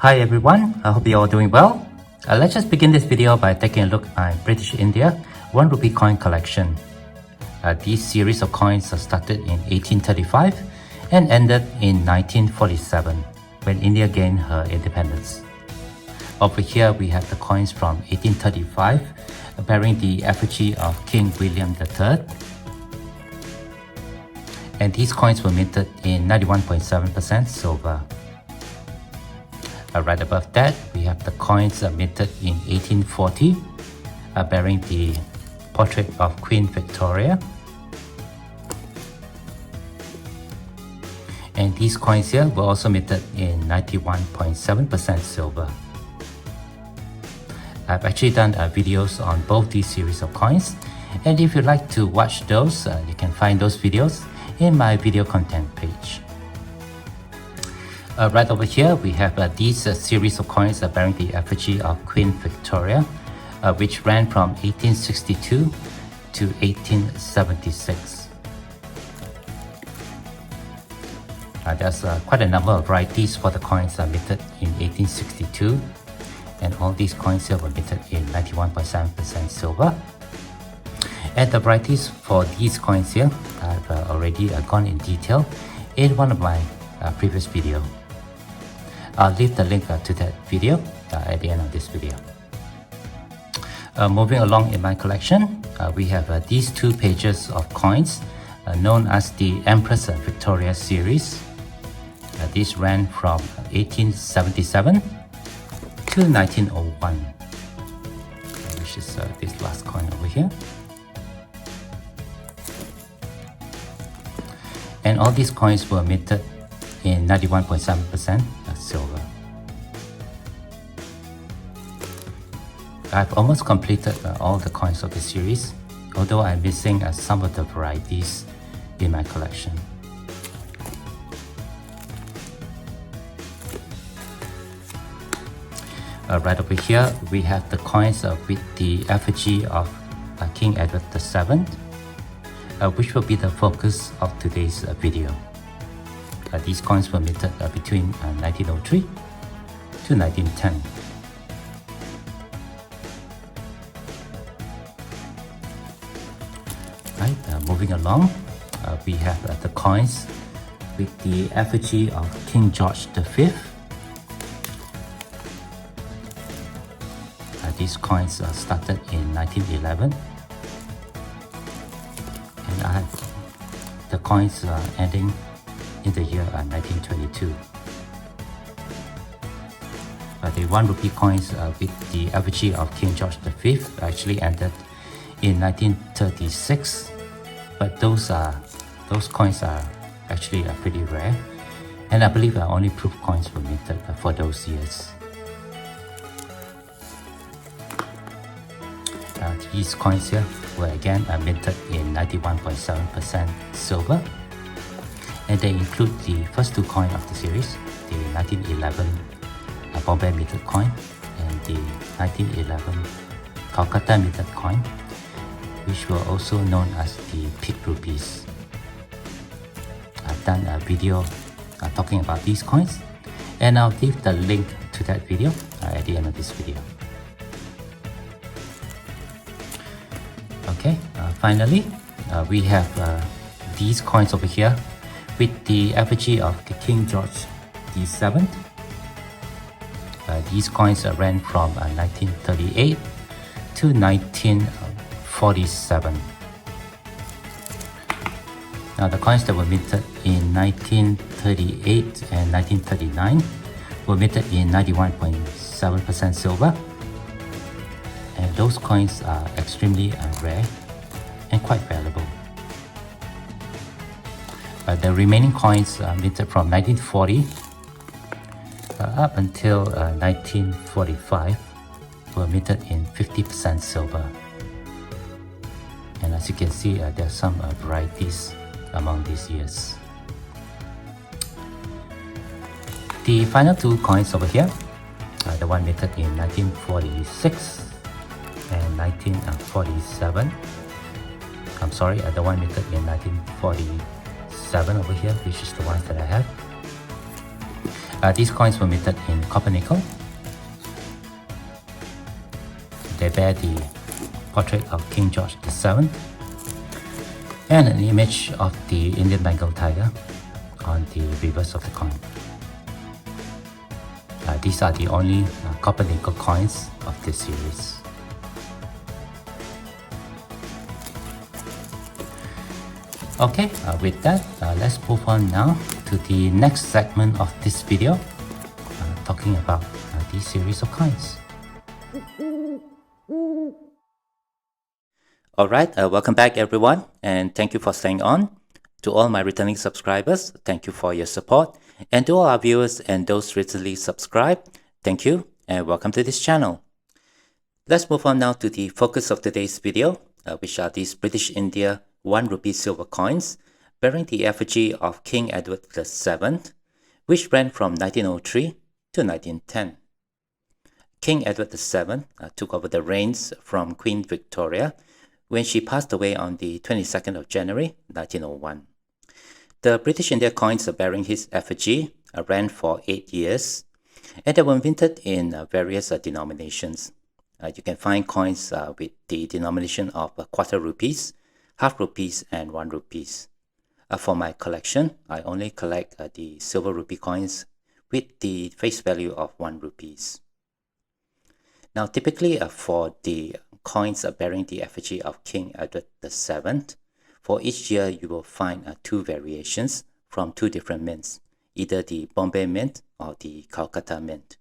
Hi everyone, I hope you're all doing well. Let's just begin this video by taking a look at my British India 1 rupee coin collection. These series of coins started in 1835 and ended in 1947 when India gained her independence. Over here we have the coins from 1835 bearing the effigy of King William III. And these coins were minted in 91.7% silver. Right above that, we have the coins minted in 1840, bearing the portrait of Queen Victoria. And these coins here were also minted in 91.7% silver. I've actually done videos on both these series of coins, and if you'd like to watch those, you can find those videos in my video content page. Right over here, we have these series of coins bearing the effigy of Queen Victoria, which ran from 1862 to 1876. There's quite a number of varieties for the coins minted in 1862, and all these coins here were minted in 91.7% silver. And the varieties for these coins here, I've already gone in detail in one of my previous videos. I'll leave the link to that video at the end of this video. Moving along in my collection, we have these two pages of coins known as the Empress Victoria series. These ran from 1877 to 1901, which is this last coin over here. And all these coins were minted in 91.7% silver. I've almost completed all the coins of the series, although I'm missing some of the varieties in my collection. Right over here, we have the coins with the effigy of King Edward VII, which will be the focus of today's video. These coins were minted between 1903 to 1910. Right, moving along, we have the coins with the effigy of King George V. These coins started in 1911, and I have the coins ending in the year 1922. The 1 rupee coins with the effigy of King George V actually ended in 1936, but those coins are actually pretty rare, and I believe only proof coins were minted for those years. These coins here were again minted in 91.7% silver, and they include the first two coins of the series, the 1911 Bombay minted coin and the 1911 Calcutta minted coin, which were also known as the pig rupees. I've done a video talking about these coins, and I'll leave the link to that video at the end of this video. Okay, finally, we have these coins over here with the effigy of King George VII. These coins ran from 1938 to 1947. Now the coins that were minted in 1938 and 1939 were minted in 91.7% silver. And those coins are extremely rare and quite valuable. The remaining coins minted from 1940 up until 1945 were minted in 50% silver. And as you can see, there are some varieties among these years. The final two coins over here, the one minted in 1946 and 1947. I'm sorry, the one minted in 1947 over here, which is the ones that I have. These coins were minted in copper nickel. They bear the portrait of King George VII and an image of the Indian Bengal tiger on the reverse of the coin. These are the only copper nickel coins of this series. Okay, with that, let's move on now to the next segment of this video, talking about this series of coins. Alright, welcome back everyone, and thank you for staying on. To all my returning subscribers, thank you for your support. And to all our viewers and those recently subscribed, thank you and welcome to this channel. Let's move on now to the focus of today's video, which are these British India 1 rupee silver coins bearing the effigy of King Edward VII, which ran from 1903 to 1910. King Edward VII took over the reins from Queen Victoria when she passed away on the 22nd of January 1901. The British India coins bearing his effigy ran for 8 years, and they were minted in various denominations. You can find coins with the denomination of quarter rupees, half rupees, and 1 rupees. For my collection, I only collect the silver rupee coins with the face value of 1 rupees. Now, typically for the coins bearing the effigy of King Edward VII, for each year you will find 2 variations from 2 different mints, either the Bombay Mint or the Calcutta Mint.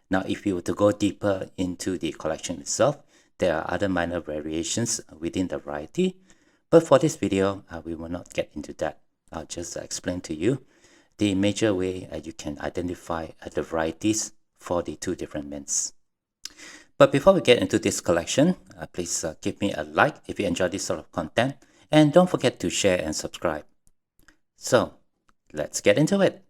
Now, if you were to go deeper into the collection itself, there are other minor variations within the variety, but for this video, we will not get into that. I'll just explain to you the major way you can identify the varieties for the 2 different mints. But before we get into this collection, please give me a like if you enjoy this sort of content, and don't forget to share and subscribe. So, let's get into it.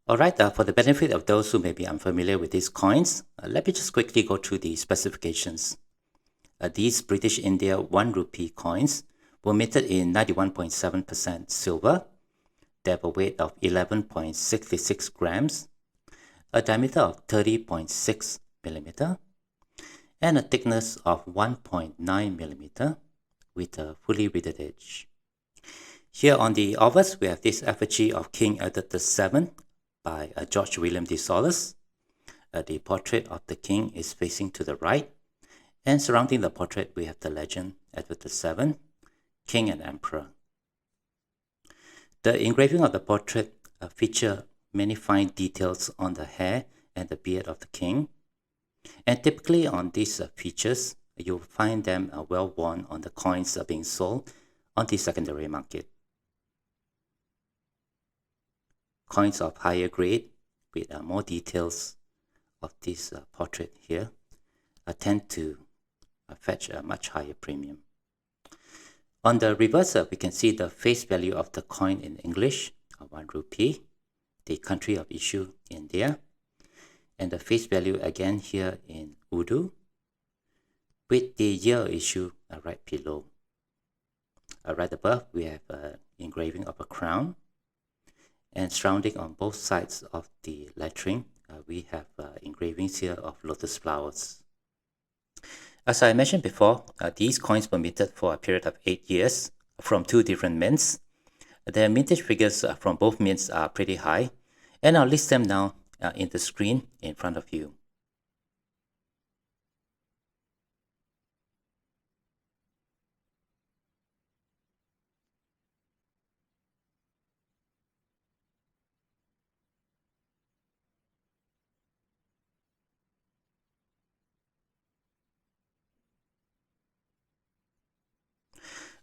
Alright, for the benefit of those who may be unfamiliar with these coins, let me just quickly go through the specifications. These British India 1 rupee coins were minted in 91.7% silver. They have a weight of 11.66 grams, a diameter of 30.6 millimeter, and a thickness of 1.9 millimeter with a fully riveted edge. Here on the obverse, we have this effigy of King Edward VII by George William de Solis. The portrait of the king is facing to the right, and surrounding the portrait we have the legend Edward VII, King and Emperor. The engraving of the portrait feature many fine details on the hair and the beard of the king. And typically on these features, you'll find them well worn on the coins being sold on the secondary market. Coins of higher grade with more details of this portrait here tend to fetch a much higher premium. On the reverse, we can see the face value of the coin in English, 1 rupee, the country of issue, India, and the face value again here in Urdu, with the year issue right below. Right above, we have an engraving of a crown, and surrounding on both sides of the lettering, we have engravings here of lotus flowers. As I mentioned before, these coins were minted for a period of 8 years from 2 different mints. The mintage figures from both mints are pretty high, and I'll list them now in the screen in front of you.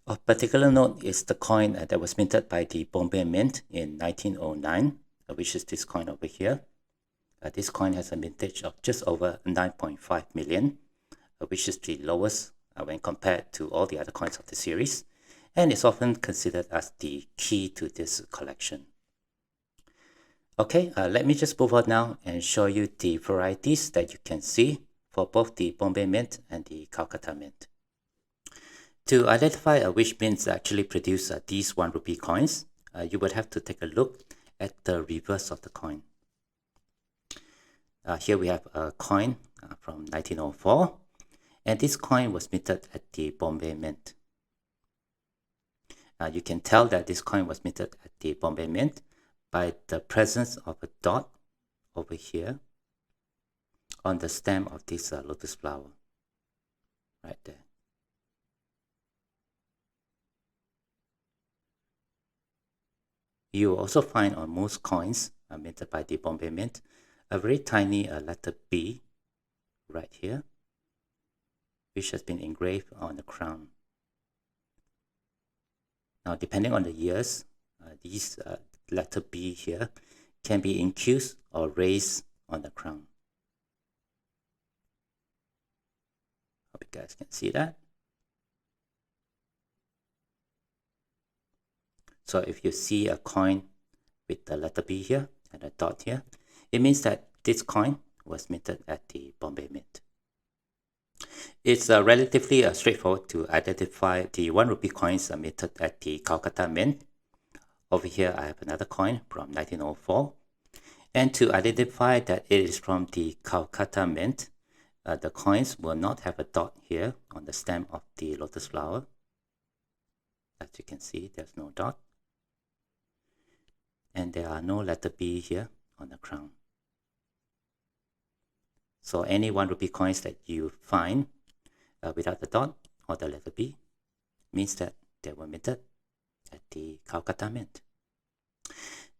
Of particular note is the coin that was minted by the Bombay Mint in 1909, which is this coin over here. This coin has a mintage of just over 9.5 million, which is the lowest when compared to all the other coins of the series, and is often considered as the key to this collection. Okay, let me just move on now and show you the varieties that you can see for both the Bombay Mint and the Calcutta Mint. To identify which mints actually produce these 1 rupee coins, you would have to take a look at the reverse of the coin. Here we have a coin from 1904, and this coin was minted at the Bombay Mint. You can tell that this coin was minted at the Bombay Mint by the presence of a dot over here on the stem of this lotus flower, right there. You will also find on most coins minted by the Bombay Mint a very tiny letter B right here, which has been engraved on the crown. Now, depending on the years, these letter B here can be infused or raised on the crown. Hope you guys can see that. So if you see a coin with the letter B here and a dot here, it means that this coin was minted at the Bombay Mint. It's relatively straightforward to identify the 1 rupee coins minted at the Calcutta Mint. Over here I have another coin from 1904. And to identify that it is from the Calcutta Mint, the coins will not have a dot here on the stem of the lotus flower. As you can see, there's no dot. And there are no letter B here on the crown. So any 1 rupee coins that you find without the dot or the letter B means that they were minted at the Calcutta Mint.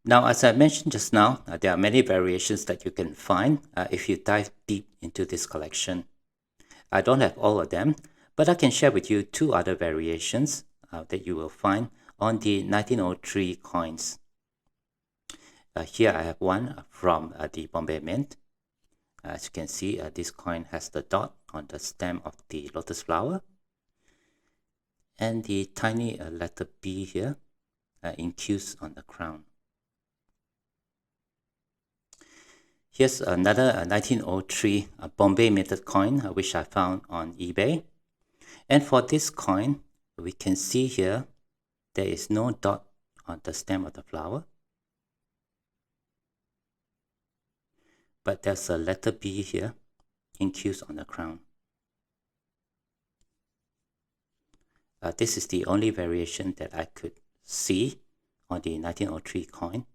Now, as I mentioned just now, there are many variations that you can find if you dive deep into this collection. I don't have all of them, but I can share with you 2 other variations that you will find on the 1903 coins. Here I have one from the Bombay Mint. As you can see, this coin has the dot on the stem of the lotus flower, and the tiny letter B here infused on the crown. Here's another 1903 Bombay minted coin which I found on eBay. And for this coin, we can see here there is no dot on the stem of the flower, but there's a letter B here infused on the crown. This is the only variation that I could see on the 1903 coin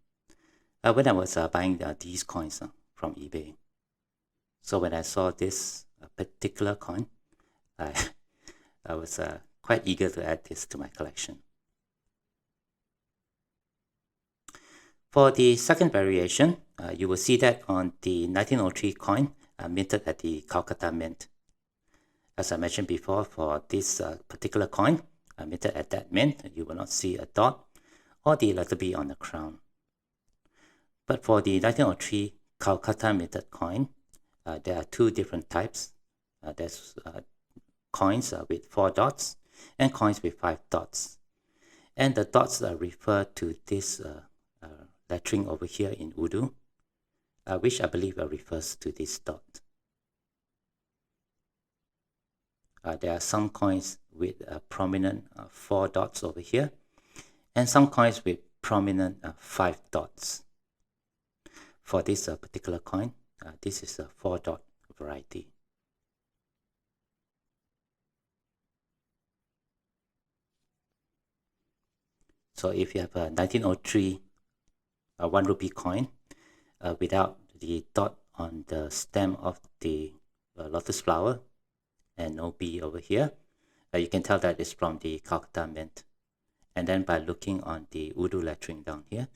when I was buying these coins from eBay. So when I saw this particular coin, I was quite eager to add this to my collection. For the second variation, you will see that on the 1903 coin minted at the Calcutta Mint. As I mentioned before, for this particular coin minted at that mint, you will not see a dot or the letter B on the crown. But for the 1903 Calcutta minted coin, there are 2 different types. There's coins with 4 dots and coins with 5 dots. And the dots refer to this lettering over here in Urdu, which I believe refers to this dot. There are some coins with prominent 4 dots over here, and some coins with prominent 5 dots. For this particular coin, this is a 4-dot variety. So if you have a 1903 1 rupee coin without the dot on the stem of the lotus flower and no B over here, you can tell that it's from the Calcutta Mint. And then by looking on the Urdu lettering down here,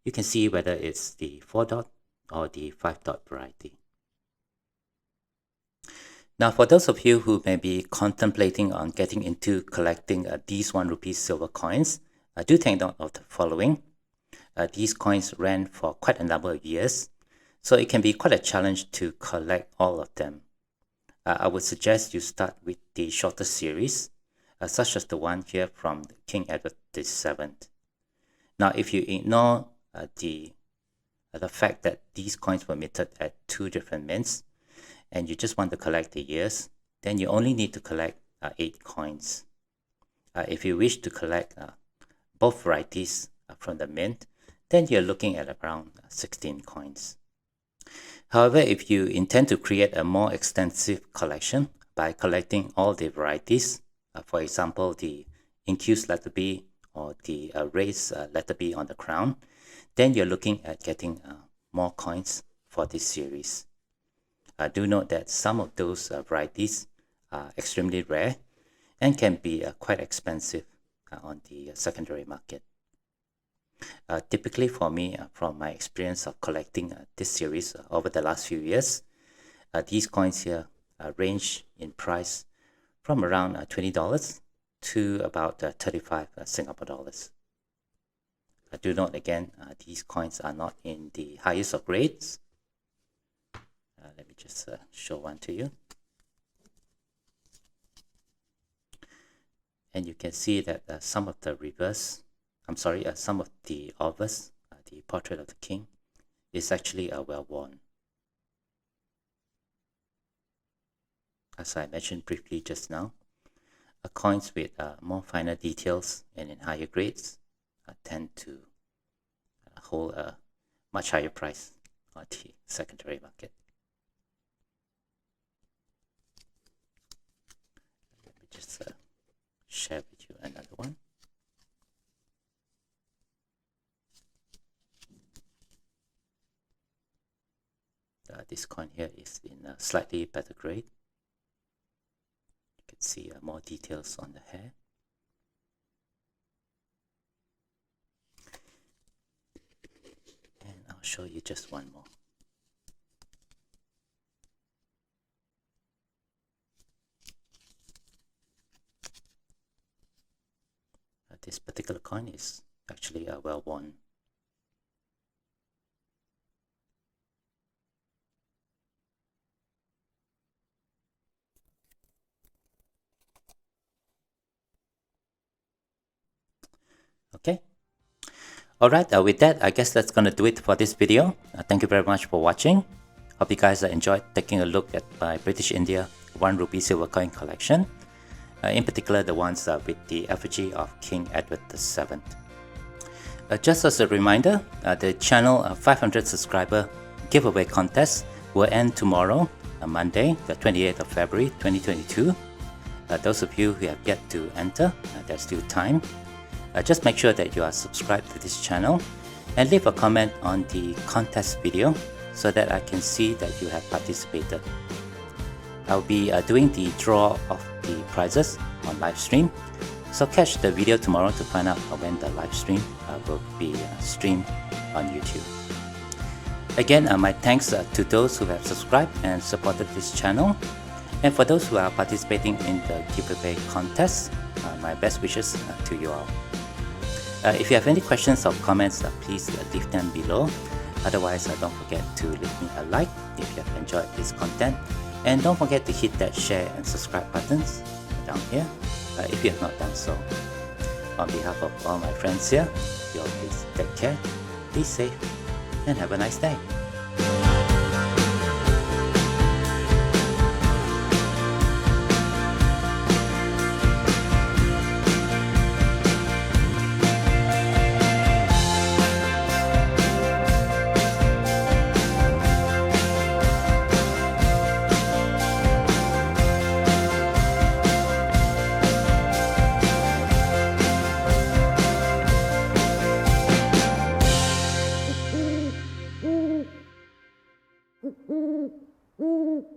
you can see whether it's the 4-dot or the 5-dot variety. Now, for those of you who may be contemplating on getting into collecting these 1 rupee silver coins, do take note of the following. These coins ran for quite a number of years, so it can be quite a challenge to collect all of them. I would suggest you start with the shorter series, such as the one here from King Edward VII. Now, if you ignore the fact that these coins were minted at 2 different mints, and you just want to collect the years, then you only need to collect 8 coins. If you wish to collect both varieties from the mint, then you're looking at around 16 coins. However, if you intend to create a more extensive collection by collecting all the varieties, for example, the infused letter B or the raised letter B on the crown, then you're looking at getting more coins for this series. Do note that some of those varieties are extremely rare and can be quite expensive on the secondary market. Typically for me, from my experience of collecting this series over the last few years, these coins here range in price from around $20 to about 35 Singapore dollars. Do note again, these coins are not in the highest of grades. Let me just show one to you. And you can see that some of the reverse, some of the obverse, the portrait of the king, is actually well worn. As I mentioned briefly just now, coins with more finer details and in higher grades tend to hold a much higher price on the secondary market. Let me just share with you another one. This coin here is in a slightly better grade. You can see more details on the hair. And I'll show you just one more. This particular coin is actually well worn. Okay. Alright, with that, I guess that's gonna do it for this video. Thank you very much for watching. Hope you guys enjoyed taking a look at my British India 1 rupee silver coin collection. In particular, the ones with the effigy of King Edward VII. Just as a reminder, the channel 500 subscriber giveaway contest will end tomorrow, Monday, the 28th of February 2022. Those of you who have yet to enter, there's still time. Just make sure that you are subscribed to this channel and leave a comment on the contest video so that I can see that you have participated. I'll be doing the draw of the prizes on live stream, so catch the video tomorrow to find out when the live stream will be streamed on YouTube. Again, my thanks to those who have subscribed and supported this channel, and for those who are participating in the giveaway contest, my best wishes to you all. If you have any questions or comments, please leave them below. Otherwise, don't forget to leave me a like if you have enjoyed this content. And don't forget to hit that share and subscribe buttons down here if you have not done so. On behalf of all my friends here, you all please take care, be safe, and have a nice day. Mm-hmm.